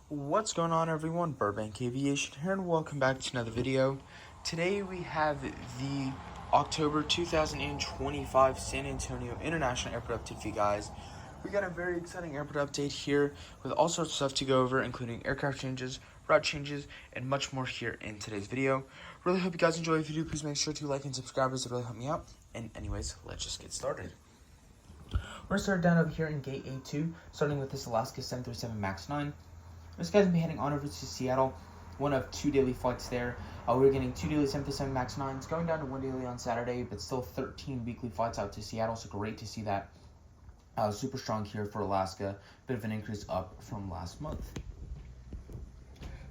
What's going on, everyone? Burbank Aviation here, and welcome back to another video. Today we have the October 2025 San Antonio International Airport update for you guys. We got a very exciting airport update here with all sorts of stuff to go over, including aircraft changes, route changes, and much more here in today's video. Really hope you guys enjoy. If you do, please make sure to like and subscribe, as it really help me out. And anyways, let's just get started. We're going to start down over here in Gate A2, starting with this Alaska 737 MAX 9. This guy's going to be heading on over to Seattle, one of 2 daily flights there. We're getting 2 daily 737 MAX 9s, going down to 1 daily on Saturday, but still 13 weekly flights out to Seattle, so great to see that. Super strong here for Alaska, bit of an increase up from last month.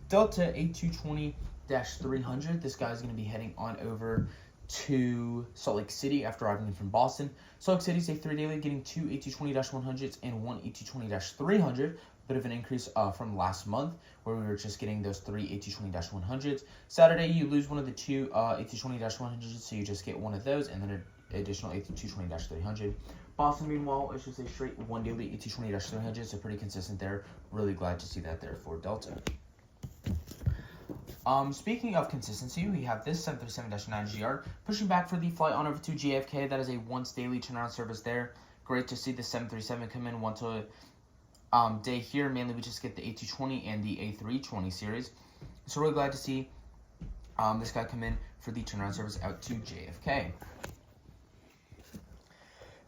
Delta A220-300, this guy's going to be heading on over to Salt Lake City after arriving in from Boston. Salt Lake City's a 3 daily, getting 2 A220-100s and 1 A220-300. Bit of an increase from last month, where we were just getting those 3 A220-100s. Saturday, you lose one of the 2 A220-100s, so you just get one of those, and then an additional A220-300. Boston, meanwhile, is just a straight 1 daily A220-300, so pretty consistent there. Really glad to see that there for Delta. Speaking of consistency, we have this 737-9GR pushing back for the flight on over to JFK. That is a once daily turnaround service there. Great to see the 737 come in once a day here. Mainly we just get the A220 and the A320 series. So really glad to see this guy come in for the turnaround service out to JFK.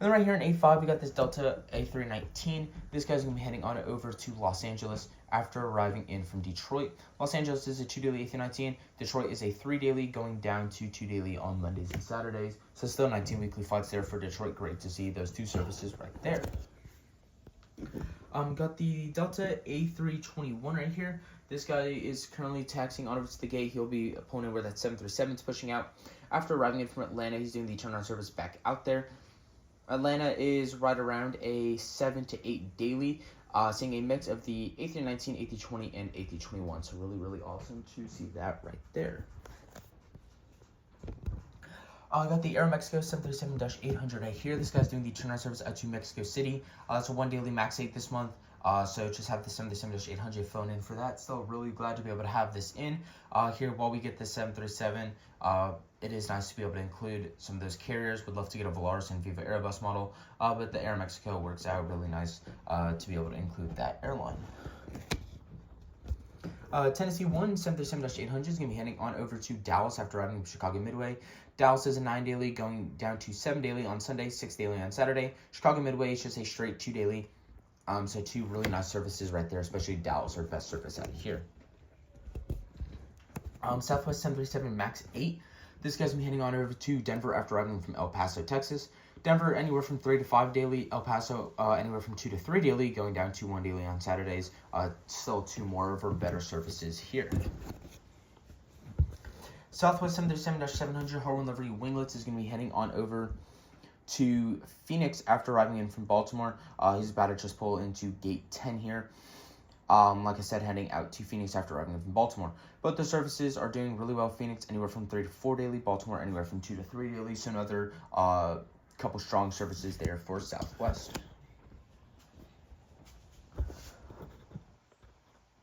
And then right here in A5, we got this Delta A319. This guy's going to be heading on over to Los Angeles after arriving in from Detroit. Los Angeles is a 2 daily A319. Detroit is a 3 daily, going down to 2 daily on Mondays and Saturdays. So still 19 weekly flights there for Detroit. Great to see those 2 services right there. Got the Delta A321 right here. This guy is currently taxiing on over to the gate. He'll be pulling in where that 737 is pushing out. After arriving in from Atlanta, he's doing the turnaround service back out there. Atlanta is right around a 7 to 8 daily, seeing a mix of the A319, A320, and A321. So really awesome to see that right there. I got the Aeromexico 737-800 right here. This guy's doing the turnaround service out to Mexico City. It's a 1 daily MAX 8 this month. So just have the 737-800 phone in for that. Still really glad to be able to have this in here while we get the 737. It is nice to be able to include some of those carriers. Would love to get a Volaris and Viva Airbus model, but the Aeromexico works out really nice to be able to include that airline. Tennessee 1 737-800 is going to be heading on over to Dallas after arriving from Chicago Midway. Dallas is a 9 daily, going down to 7 daily on Sunday, 6 daily on Saturday. Chicago Midway is just a straight 2 daily. So 2 really nice services right there, especially Dallas, our best service out of here. Southwest 737 MAX 8. This guy's been heading on over to Denver after arriving from El Paso, Texas. Denver anywhere from 3 to 5 daily. El Paso anywhere from 2 to 3 daily, going down to 1 daily on Saturdays. Still 2 more of our better services here. Southwest 737-700 Harwin Livery Winglets is going to be heading on over to Phoenix after arriving in from Baltimore. He's about to just pull into gate 10 here. Like I said, heading out to Phoenix after arriving in from Baltimore. Both the services are doing really well. Phoenix anywhere from 3 to 4 daily. Baltimore anywhere from 2 to 3 daily. So another couple strong services there for Southwest.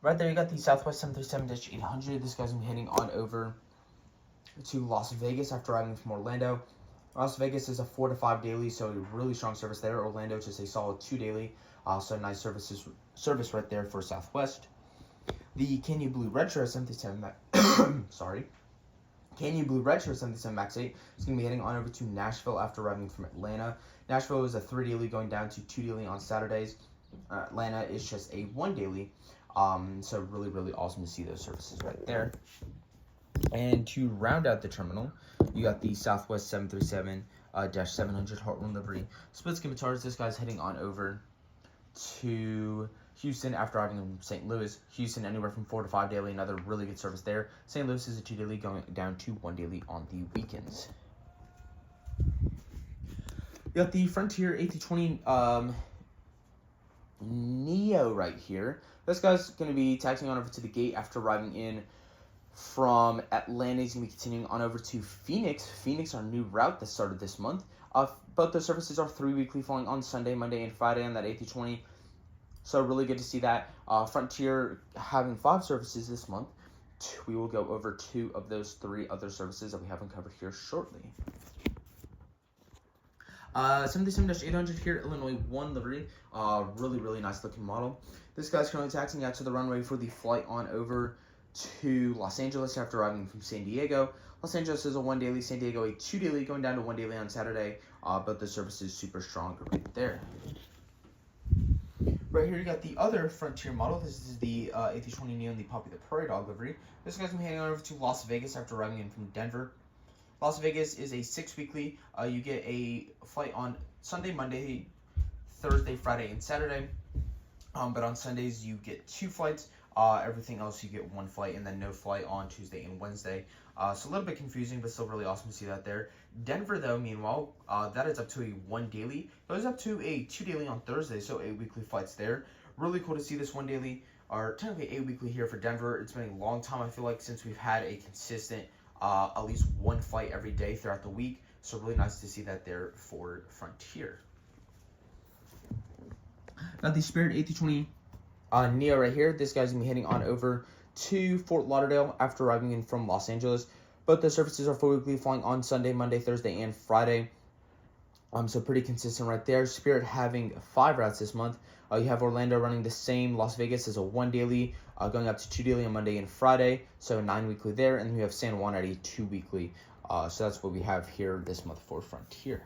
Right there, you got the Southwest 737-800. This guy's going to be heading on over to Las Vegas after arriving from Orlando. Las Vegas is a 4 to 5 daily, so a really strong service there. Orlando just a solid 2 daily, so nice service right there for Southwest. The Canyon Blue Retro 737 Canyon Blue Retro 737 MAX 8 is going to be heading on over to Nashville after arriving from Atlanta. Nashville is a 3 daily, going down to 2 daily on Saturdays. Atlanta is just a 1 daily, so really awesome to see those services right there. And to round out the terminal, you got the Southwest 737-700 Heartland Livery split scimitars. This guy's heading on over to Houston after arriving in St. Louis. Houston anywhere from 4 to 5 daily, another really good service there. St. Louis is a 2 daily, going down to 1 daily on the weekends. You got the Frontier A320 Neo right here. This guy's going to be taxiing on over to the gate after arriving in from Atlanta. He's going to be continuing on over to Phoenix. Phoenix, our new route that started this month. Both the services are 3 weekly, flying on Sunday, Monday, and Friday on that A320. So really good to see that. Frontier having 5 services this month. We will go over 2 of those 3 other services that we haven't covered here shortly. 77-800 here, Illinois 1 livery. Really nice looking model. This guy's currently taxiing out to the runway for the flight on over to Los Angeles after arriving from San Diego. Los Angeles is a 1 daily, San Diego a 2 daily, going down to 1 daily on Saturday. But the service is super strong right there. Right here you got the other Frontier model. This is the A320 Neo in the Poppy the Prairie Dog livery. This guy's gonna be heading over to Las Vegas after arriving in from Denver. Las Vegas is a 6 weekly. You get a flight on Sunday, Monday, Thursday, Friday, and Saturday. But on Sundays you get 2 flights. Everything else you get 1 flight, and then no flight on Tuesday and Wednesday. So a little bit confusing, but still really awesome to see that there. Denver, though, meanwhile, that is up to a 1 daily. It goes up to a 2 daily on Thursday, so 8 weekly flights there. Really cool to see this 1 daily, or technically 8 weekly here for Denver. It's been a long time, I feel like, since we've had a consistent at least 1 flight every day throughout the week. So really nice to see that there for Frontier. Got the Spirit A320 Neo right here. This guy's gonna be heading on over to Fort Lauderdale after arriving in from Los Angeles. Both the services are 4 weekly, flying on Sunday, Monday, Thursday, and Friday. So pretty consistent right there. Spirit having 5 routes this month. You have Orlando running the same. Las Vegas is a 1 daily, going up to 2 daily on Monday and Friday, so 9 weekly there. And then we have San Juan at a 2 weekly. So that's what we have here this month for Frontier.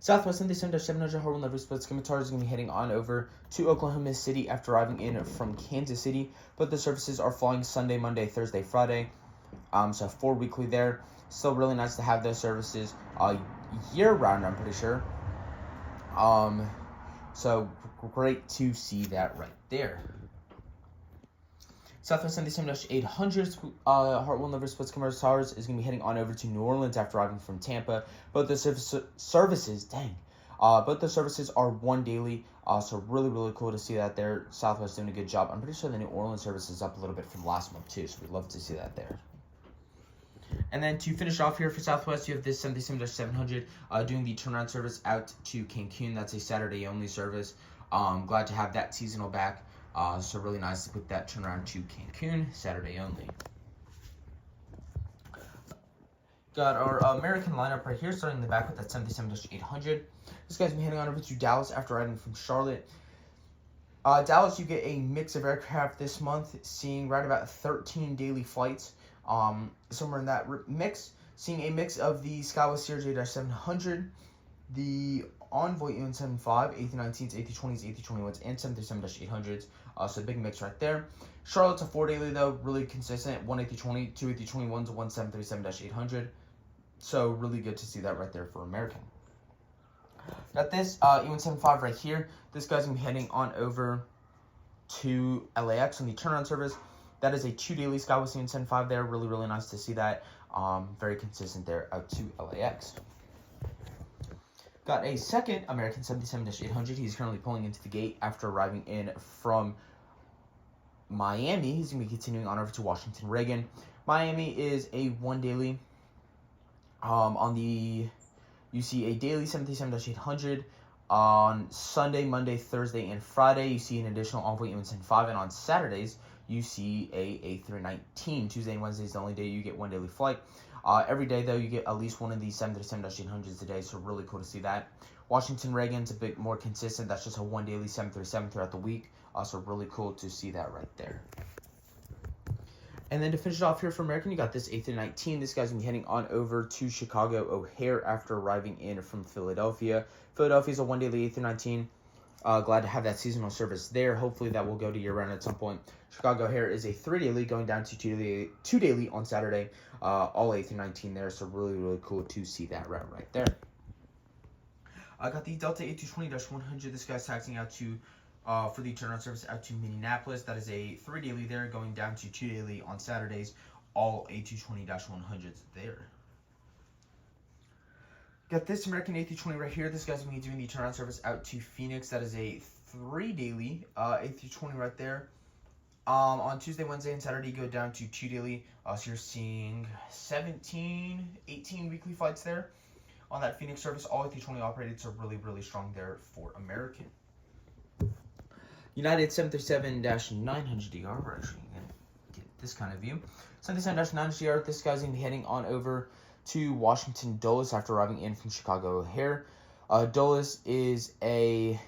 Southwest Sunday 7-700 Harwell Livery Split Scimitar is going to be heading on over to Oklahoma City after arriving in from Kansas City. But the services are flying Sunday, Monday, Thursday, Friday. So 4 weekly there. Still really nice to have those services year round, I'm pretty sure. So great to see that right there. Southwest Sunday 7-800 Hartwell Livery Split Commerce Towers is going to be heading on over to New Orleans after arriving from Tampa. Both the services are 1 daily. So really cool to see that there. Southwest doing a good job. I'm pretty sure the New Orleans service is up a little bit from last month too, so we'd love to see that there. And then to finish off here for Southwest, you have this 77-700 doing the turnaround service out to Cancun. That's a Saturday only service. Glad to have that seasonal back. So really nice to put that turnaround to Cancun, Saturday only. Got our American lineup right here, starting in the back with that 77-800. This guy's been heading on over to Dallas after arriving from Charlotte. Dallas, you get a mix of aircraft this month, seeing right about 13 daily flights. Somewhere in that mix, seeing a mix of the Skywest CRJ-700, the Envoy UN75, A319s, A320s, A321s, and 737-800s. So big mix right there. Charlotte's a 4 daily though, really consistent. 1 A320, 2 A321s, 1 737-800. So really good to see that right there for American. Got this UN75 right here. This guy's gonna be heading on over to LAX on the turnaround service. That is a 2 daily Skywest UN75 there. Really nice to see that. Very consistent there out to LAX. Got a second American 77-800. He's currently pulling into the gate after arriving in from Miami. He's going to be continuing on over to Washington Reagan. Miami is a 1 daily. You see a daily 77-800. On Sunday, Monday, Thursday, and Friday, you see an additional Envoy UN75. And on Saturdays, you see a A319. Tuesday and Wednesday is the only day you get 1 daily flight. Every day, though, you get at least one of these 737-800s a day, so really cool to see that. Washington Reagan's a bit more consistent. That's just a 1 daily 737 throughout the week, so really cool to see that right there. And then to finish it off here for American, you got this A319. This guy's going to be heading on over to Chicago O'Hare after arriving in from Philadelphia. Philadelphia's a 1 daily A319. Glad to have that seasonal service there. Hopefully that will go to year-round at some point. Chicago O'Hare is a 3 daily, going down to 2 daily on Saturday. All A319 there, so really cool to see that route right there. I got the Delta A220-100. This guy's taxiing out to for the turnaround service out to Minneapolis. That is a 3 daily there, going down to 2 daily on Saturdays. All A220-100s there. Got this American A320 right here. This guy's going to be doing the turnaround service out to Phoenix. That is a 3 daily A320 right there. On Tuesday, Wednesday, and Saturday, you go down to 2 daily. So you're seeing 17, 18 weekly flights there on that Phoenix service. All A320 operated, so really strong there for American. United 737-900DR. We're actually going to get this kind of view. 737-900DR, this guy's going to be heading on over to Washington Dulles after arriving in from Chicago O'Hare. Dulles is a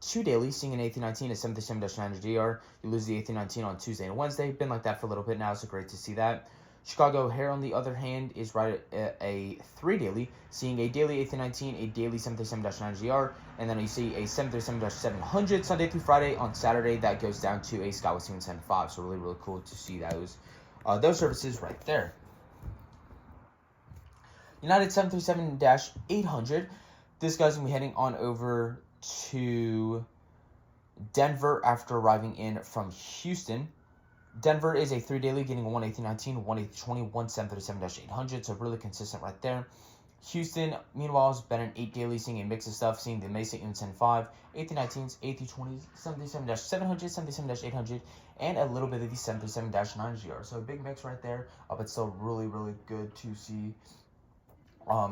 2 daily, seeing an A319 at 737-900DR. You lose the A319 on Tuesday and Wednesday. Been like that for a little bit now, so great to see that. Chicago O'Hare, on the other hand, is right at a 3 daily, seeing a daily A319, a daily 737-900ER, and then you see a 737-700 Sunday through Friday. On Saturday, that goes down to a SkyWest E175, so really, really cool to see those services right there. United 737-800, this guy's going to be heading on over to Denver after arriving in from Houston. Denver is a 3 daily, getting one A319, one A320, one 737-800, so really consistent right there. Houston, meanwhile, has been an 8 daily, seeing a mix of stuff, seeing the Mesa M105, A319s, A320s, 737-700, 737-800, and a little bit of the 737-900. So a big mix right there, but still really, really good to see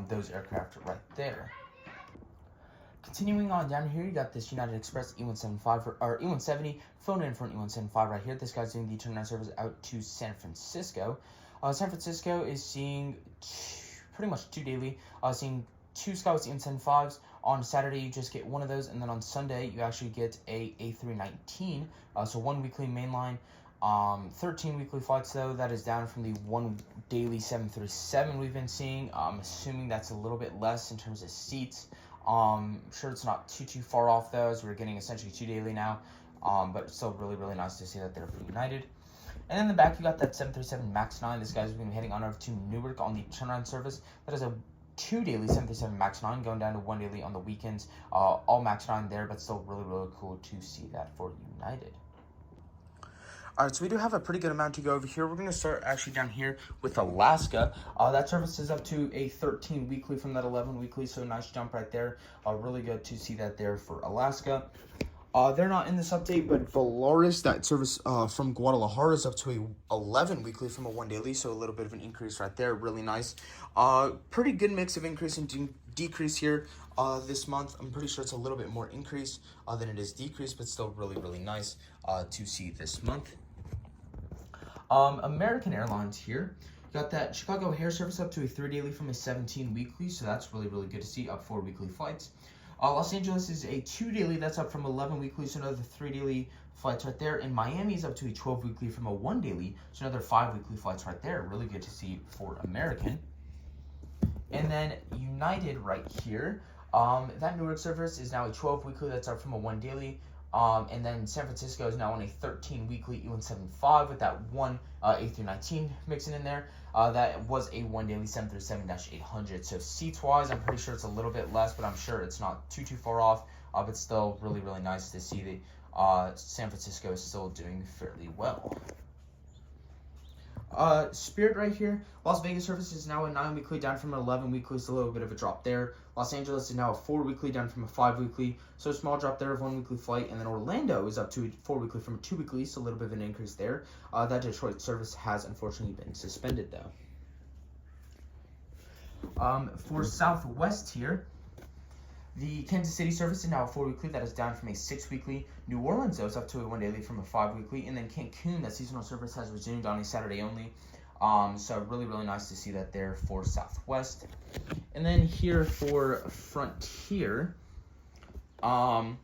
those aircraft right there. Continuing on down here, you got this United Express E175 or E170 phone in for an E175 right here. This guy's doing the turnaround service out to San Francisco. San Francisco is seeing pretty much 2 daily, seeing 2 SkyWest E175s. On Saturday, you just get one of those, and then on Sunday, you actually get a A319. So 1 weekly mainline. 13 weekly flights, though. That is down from the 1 daily 737 we've been seeing. I'm assuming that's a little bit less in terms of seats. Sure it's not too far off though, as we're getting essentially 2 daily now, but still really, really nice to see that they're for United. And in the back, you got that 737 MAX 9. This guy's going to be heading on over to Newark on the turnaround service. That is a 2 daily 737 MAX 9, going down to 1 daily on the weekends. All MAX 9 there, but still really, really cool to see that for United. All right, so we do have a pretty good amount to go over here. We're going to start actually down here with Alaska. That service is up to a 13 weekly from that 11 weekly, so nice jump right there. Really good to see that there for Alaska. They're not in this update, but Volaris, that service from Guadalajara, is up to a 11 weekly from a 1 daily, so a little bit of an increase right there. Really nice. Pretty good mix of increase and decrease here this month. I'm pretty sure it's a little bit more increase than it is decrease, but still really, really nice to see this month. American Airlines here. Got that Chicago O'Hare service up to a 3 daily from a 17 weekly, so that's really, really good to see, up 4 weekly flights. Los Angeles is a 2 daily, that's up from 11 weekly, so another 3 daily flights right there. And Miami is up to a 12 weekly from a 1 daily, so another 5 weekly flights right there. Really good to see for American. And then United right here. That Newark service is now a 12 weekly, that's up from a 1 daily. And then San Francisco is now on a 13 weekly E175 with that one A319 mixing in there. That was a 1 daily 737-800. So seats wise, I'm pretty sure it's a little bit less, but I'm sure it's not too far off. But still really, really nice to see that San Francisco is still doing fairly well. Spirit right here. Las Vegas service is now a 9 weekly, down from an 11 weekly, so a little bit of a drop there. Los Angeles is now a 4 weekly, down from a 5 weekly, so a small drop there of 1 weekly flight. And then Orlando is up to a 4 weekly from a 2 weekly, so a little bit of an increase there. That Detroit service has unfortunately been suspended though. For Southwest here, the Kansas City service is now a 4 weekly, that is down from a 6 weekly. New Orleans, though, is up to a 1 daily from a 5 weekly. And then Cancun, that seasonal service has resumed on a Saturday only. So really, really nice to see that there for Southwest. And then here for Frontier, Las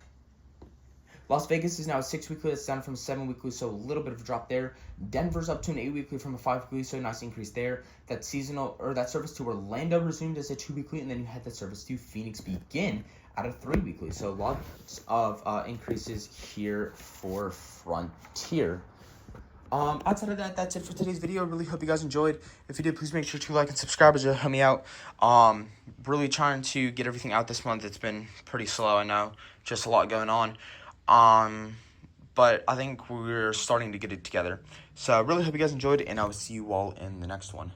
Vegas is now a 6 weekly, that's down from 7 weekly, so a little bit of a drop there. Denver's up to an 8 weekly from a 5 weekly, so a nice increase there. That seasonal, or that service to Orlando resumed as a 2 weekly, and then you had that service to Phoenix begin at a 3 weekly. So lots of increases here for Frontier. Outside of that, that's it for today's video. Really hope you guys enjoyed. If you did, please make sure to like and subscribe as it help me out. Really trying to get everything out this month. It's been pretty slow, I know. Just a lot going on. But I think we're starting to get it together. So I really hope you guys enjoyed, and I will see you all in the next one.